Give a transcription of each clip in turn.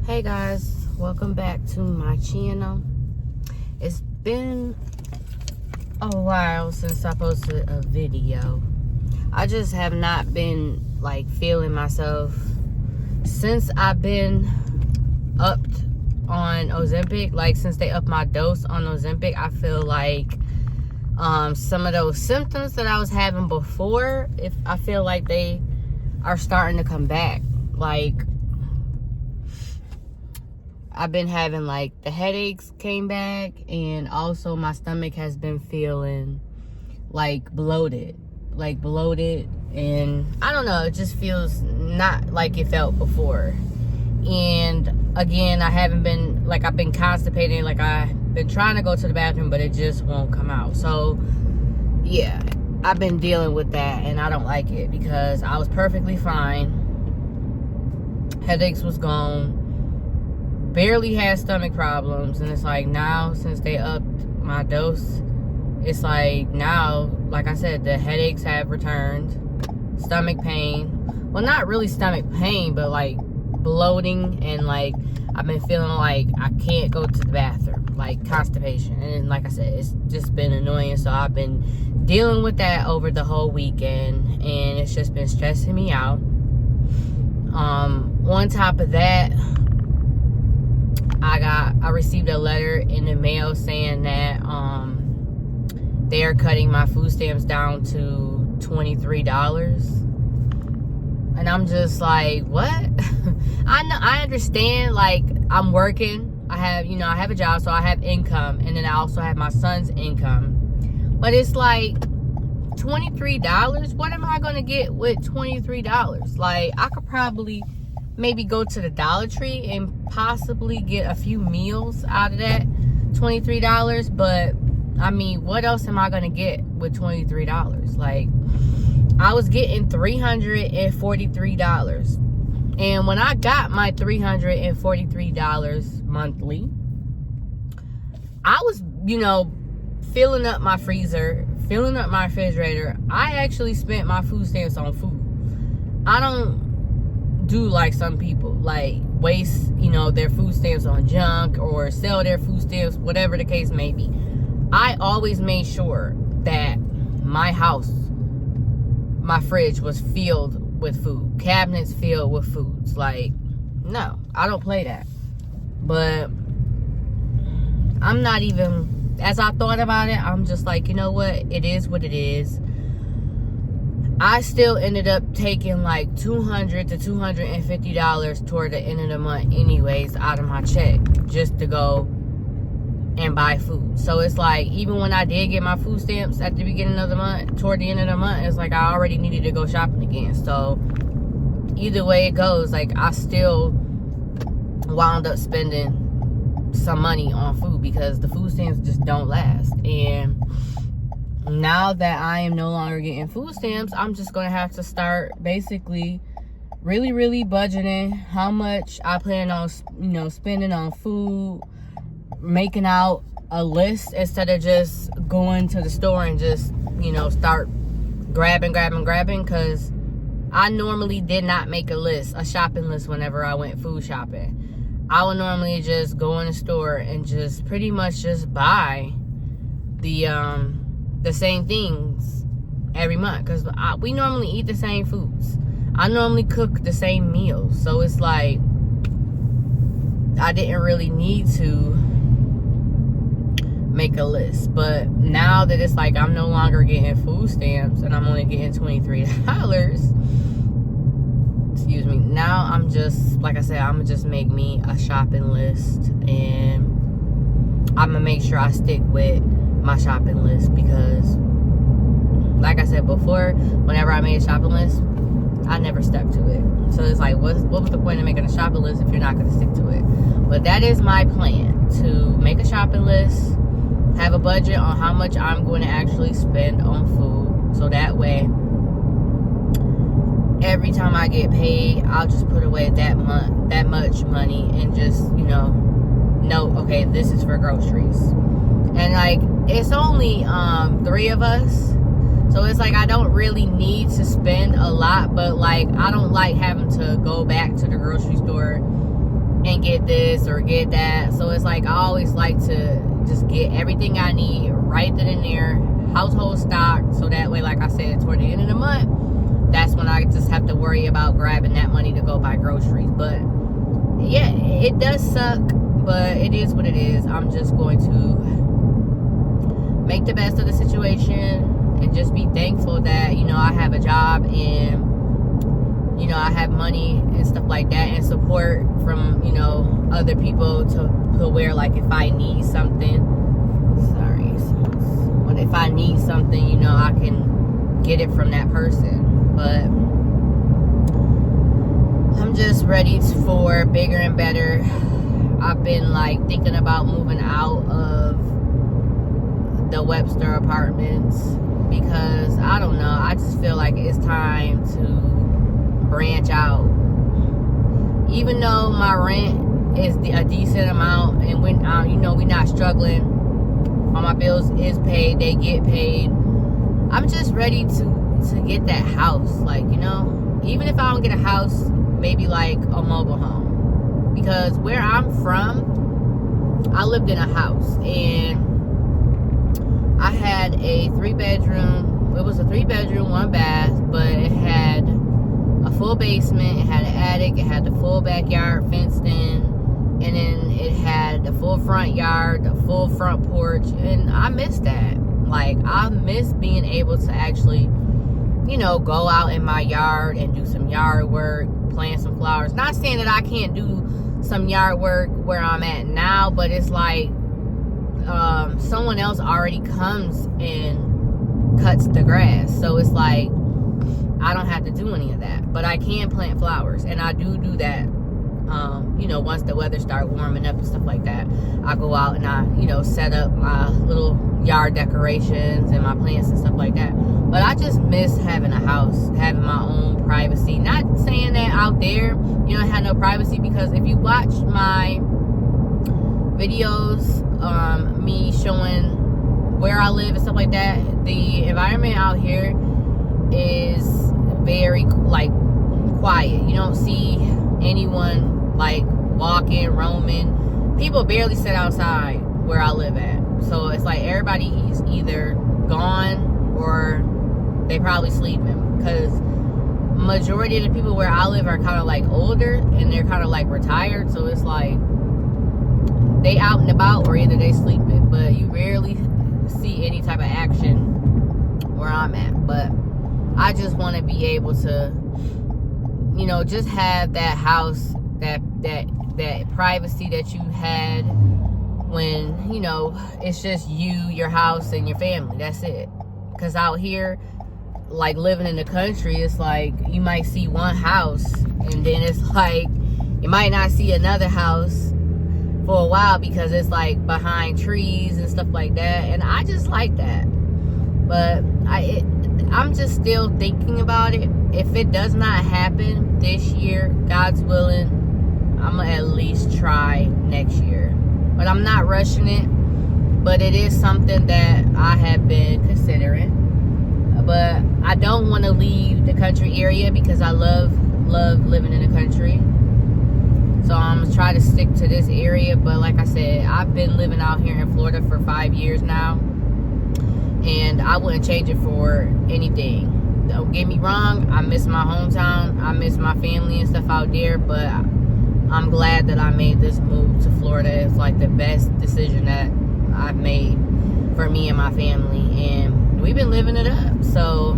Hey guys, welcome back to my channel. It's been a while since I posted a video. I just have not been like feeling myself since I've been upped on Ozempic. Like since they upped my dose on Ozempic, I feel like some of those symptoms that I was having before, I feel like they are starting to come back. Like I've been having like the headaches came back, and also my stomach has been feeling like bloated, and I don't know, it just feels not like it felt before. And again, I haven't been like, I've been constipated, like I've been trying to go to the bathroom, but it just won't come out. So yeah, I've been dealing with that, and I don't like it because I was perfectly fine. Headaches was gone. Barely had stomach problems, and it's like now since they upped my dose, it's like now, like I said, the headaches have returned, stomach pain, well not really stomach pain, but like bloating, and like I've been feeling like I can't go to the bathroom, like constipation. And like I said, it's just been annoying, so I've been dealing with that over the whole weekend, and it's just been stressing me out. On top of that, I received a letter in the mail saying that they are cutting my food stamps down to $23. And I'm just like, what? I understand, like I'm working. I have a job, so I have income, and then I also have my son's income. But it's like $23. What am I gonna get with $23? Like I could probably maybe go to the Dollar Tree and possibly get a few meals out of that $23. But I mean, what else am I gonna get with $23? Like I was getting $343, and when I got my $343 monthly, I was filling up my freezer, filling up my refrigerator. I actually spent my food stamps on food. I don't do like some people, like waste their food stamps on junk or sell their food stamps, whatever the case may be. I always made sure that my house, my fridge was filled with food, cabinets filled with foods. Like, no, I don't play that. But I'm not even, as I thought about it, I'm just like, you know what, it is what it is. I still ended up taking like $200 to $250 toward the end of the month anyways out of my check, just to go and buy food. So it's like, even when I did get my food stamps at the beginning of the month, toward the end of the month, it's like I already needed to go shopping again. So either way it goes, like I still wound up spending some money on food because the food stamps just don't last. And now that I am no longer getting food stamps, I'm just going to have to start basically really budgeting how much I plan on, spending on food, making out a list instead of just going to the store and just, start grabbing, because I normally did not make a shopping list whenever I went food shopping. I would normally just go in the store and just pretty much just buy the same things every month, because we normally eat the same foods. I normally cook the same meals, so it's like I didn't really need to make a list. But now that it's like I'm no longer getting food stamps and I'm only getting $23, excuse me, now I'm just, like I said, I'm gonna just make me a shopping list, and I'm gonna make sure I stick with my shopping list, because like I said before, whenever I made a shopping list, I never stuck to it. So it's like, what was the point of making a shopping list if you're not going to stick to it? But that is my plan, to make a shopping list, have a budget on how much I'm going to actually spend on food, so that way every time I get paid, I'll just put away that much money, and just know, okay, this is for groceries. And like, it's only 3 of us, so it's like I don't really need to spend a lot, but like I don't like having to go back to the grocery store and get this or get that. So it's like I always like to just get everything I need right then and there, household stock, so that way, like I said, toward the end of the month, that's when I just have to worry about grabbing that money to go buy groceries. But yeah, it does suck, but it is what it is. I'm just going to make the best of the situation and just be thankful that, you know, I have a job and, you know, I have money and stuff like that, and support from, you know, other people to where, like, if I need something, if I need something, you know, I can get it from that person. But I'm just ready for bigger and better. I've been, like, thinking about moving out of the Webster apartments because, I don't know, I just feel like it's time to branch out. Even though my rent is a decent amount, and when you know, we're not struggling, all my bills is paid, they get paid, I'm just ready to get that house. Like, you know, even if I don't get a house, maybe like a mobile home, because where I'm from, I lived in a house and I had a 3-bedroom. It was a 3-bedroom, 1 bath, but it had a full basement, it had an attic, it had the full backyard fenced in, and then it had the full front yard, the full front porch, and I miss that. Like, I miss being able to actually, you know, go out in my yard and do some yard work, plant some flowers. Not saying that I can't do some yard work where I'm at now, but it's like someone else already comes and cuts the grass, so it's like I don't have to do any of that. But I can plant flowers, and I do that. You know, once the weather starts warming up and stuff like that, I go out and I, you know, set up my little yard decorations and my plants and stuff like that. But I just miss having a house, having my own privacy. Not saying that out there you don't have no privacy, because if you watch my videos, me showing where I live and stuff like that, the environment out here is very, like, quiet. You don't see anyone, like, walking, roaming. People barely sit outside where I live at. So it's like everybody is either gone or they probably sleeping, because majority of the people where I live are kind of like older and they're kind of like retired. So it's like they out and about, or either they sleeping, but you rarely see any type of action where I'm at. But I just want to be able to, you know, just have that house, that privacy that you had when, you know, it's just you, your house, and your family. That's it. Because out here, like, living in the country, it's like you might see one house and then it's like you might not see another house for a while because it's like behind trees and stuff like that. And I just like that. But I'm just still thinking about it. If it does not happen this year, God's willing, I'm gonna at least try next year. But I'm not rushing it. But it is something that I have been considering. But I don't want to leave the country area because I love living in the country. So I'm gonna try to stick to this area. But like I said, I've been living out here in Florida for 5 years now, and I wouldn't change it for anything. Don't get me wrong, I miss my hometown, I miss my family and stuff out there, but I'm glad that I made this move to Florida. It's like the best decision that I've made for me and my family, and we've been living it up. So,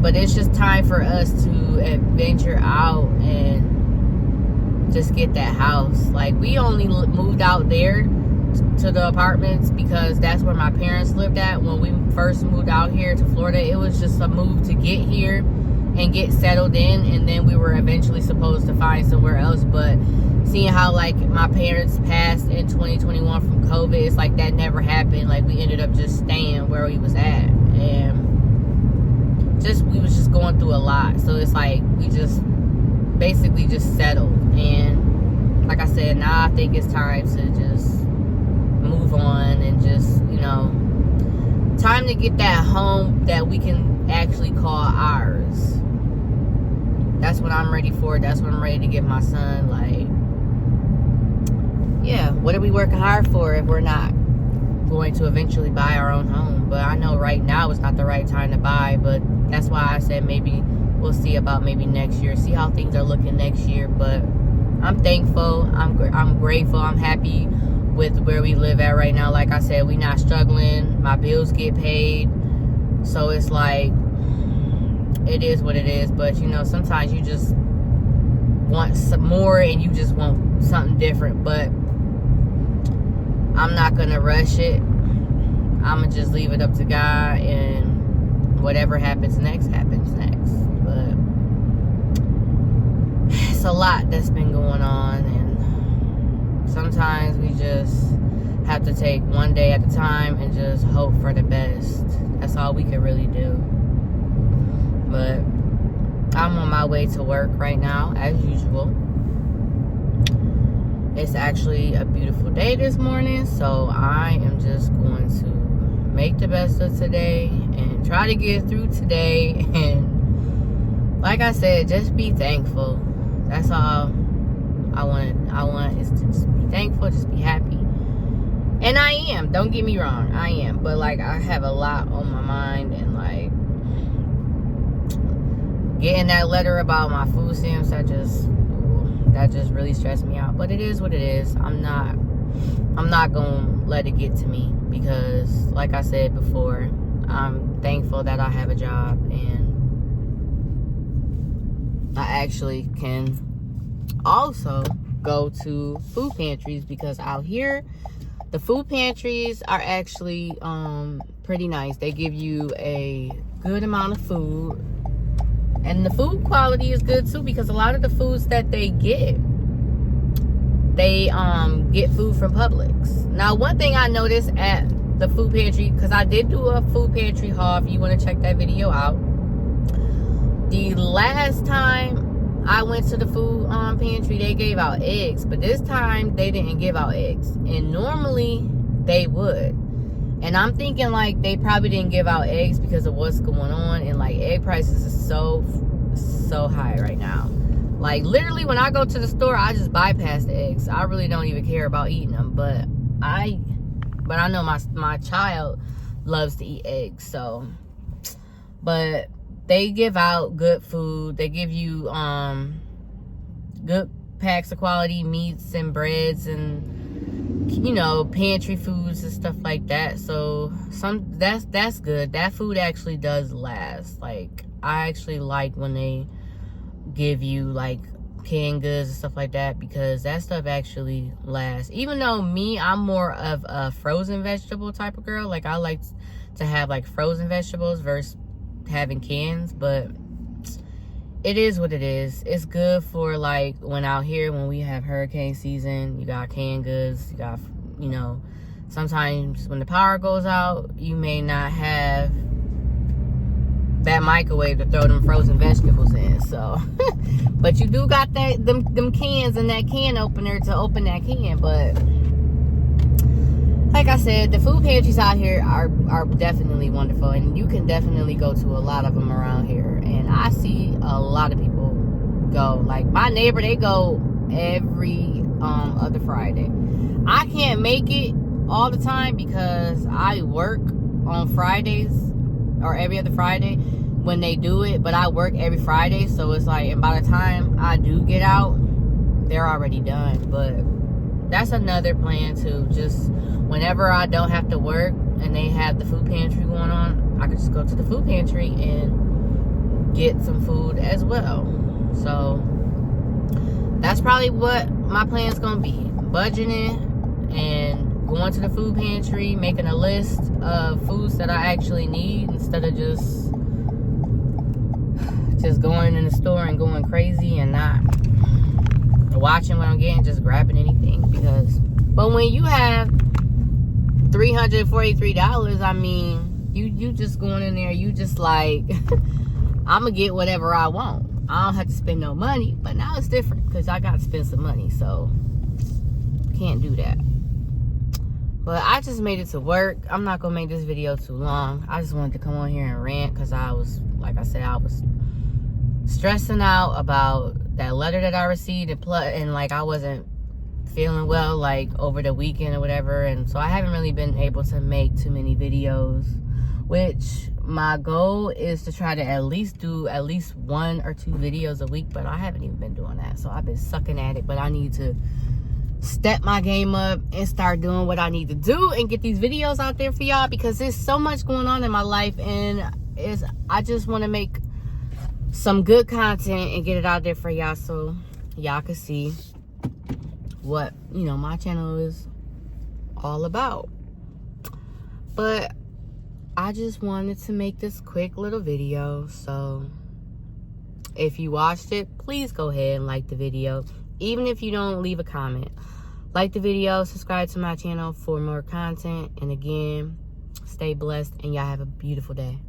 but it's just time for us to adventure out and just get that house. Like, we only moved out there to the apartments because that's where my parents lived at when we first moved out here to Florida. It was just a move to get here and get settled in, and then we were eventually supposed to find somewhere else. But seeing how, like, my parents passed in 2021 from COVID, it's like that never happened. Like, we ended up just staying where we was at, and we was just going through a lot. So it's like we just basically just settled. And like I said, now I think it's time to just move on and just, you know, time to get that home that we can actually call ours. that's what I'm ready for. That's what I'm ready to give my son. Like, yeah, what are we working hard for if we're not going to eventually buy our own home? But I know right now it's not the right time to buy, but that's why I said maybe we'll see about maybe next year, see how things are looking next year. But I'm thankful, I'm grateful, I'm happy with where we live at right now. Like I said, we not struggling, my bills get paid, so it's like, it is what it is. But you know, sometimes you just want some more and you just want something different. But I'm not gonna rush it. I'm gonna just leave it up to God, and whatever happens next happens next. But it's a lot that's been going on, and sometimes we just have to take one day at a time and just hope for the best. That's all we can really do. But I'm on my way to work right now, as usual. It's actually a beautiful day this morning, so I am just going to make the best of today and try to get through today. And like I said, just be thankful. That's all I want is to just be thankful, just be happy. And I am, don't get me wrong, I am. But like, I have a lot on my mind, and like, getting that letter about my food stamps, that just really stressed me out. But it is what it is. I'm not gonna let it get to me, because like I said before, I'm thankful that I have a job and I actually can also go to food pantries, because out here the food pantries are actually pretty nice. They give you a good amount of food, and the food quality is good too, because a lot of the foods that they get food from Publix. Now, one thing I noticed at the food pantry, because I did do a food pantry haul, if you want to check that video out. The last time I went to the food pantry, they gave out eggs, but this time they didn't give out eggs, and normally they would. And I'm thinking like they probably didn't give out eggs because of what's going on, and like egg prices are so high right now. Like, literally, when I go to the store, I just bypass the eggs. I really don't even care about eating them. But I know my child loves to eat eggs. So, but they give out good food. They give you good packs of quality meats and breads and, you know, pantry foods and stuff like that. So that's good. That food actually does last. Like, I actually like when they give you like canned goods and stuff like that, because that stuff actually lasts. Even though I'm more of a frozen vegetable type of girl. Like, I like to have like frozen vegetables versus having cans, but it is what it is. It's good for like when out here, when we have hurricane season, you got canned goods, you got, you know, sometimes when the power goes out, you may not have that microwave to throw them frozen vegetables in. So but you do got that them cans and that can opener to open that can. But like I said, the food pantries out here are definitely wonderful, and you can definitely go to a lot of them around here. And I see a lot of people go. Like, my neighbor, they go every other Friday. I can't make it all the time because I work on Fridays, or every other Friday when they do it, but I work every Friday, so it's like, and by the time I do get out, they're already done. But that's another plan too. Just whenever I don't have to work and they have the food pantry going on, I could just go to the food pantry and get some food as well. So that's probably what my plan's gonna be: budgeting and going to the food pantry, making a list of foods that I actually need, instead of just going in the store and going crazy and not watching what I'm getting, just grabbing anything. But when you have $343, I mean, you just going in there, you just like, I'm gonna get whatever I want. I don't have to spend no money. But now it's different, because I gotta spend some money, so can't do that. But I just made it to work. I'm not gonna make this video too long. I just wanted to come on here and rant, because I was, like I said, I was stressing out about that letter that I received, and like I wasn't feeling well like over the weekend or whatever, and so I haven't really been able to make too many videos, which my goal is to try to at least do 1 or 2 videos a week, but I haven't even been doing that. So I've been sucking at it, but I need to step my game up and start doing what I need to do and get these videos out there for y'all, because there's so much going on in my life, and I just want to make some good content and get it out there for y'all so y'all can see what, you know, my channel is all about. But I just wanted to make this quick little video, so if you watched it, please go ahead and like the video. Even if you don't, leave a comment. Like the video, subscribe to my channel for more content, and again, stay blessed, and y'all have a beautiful day.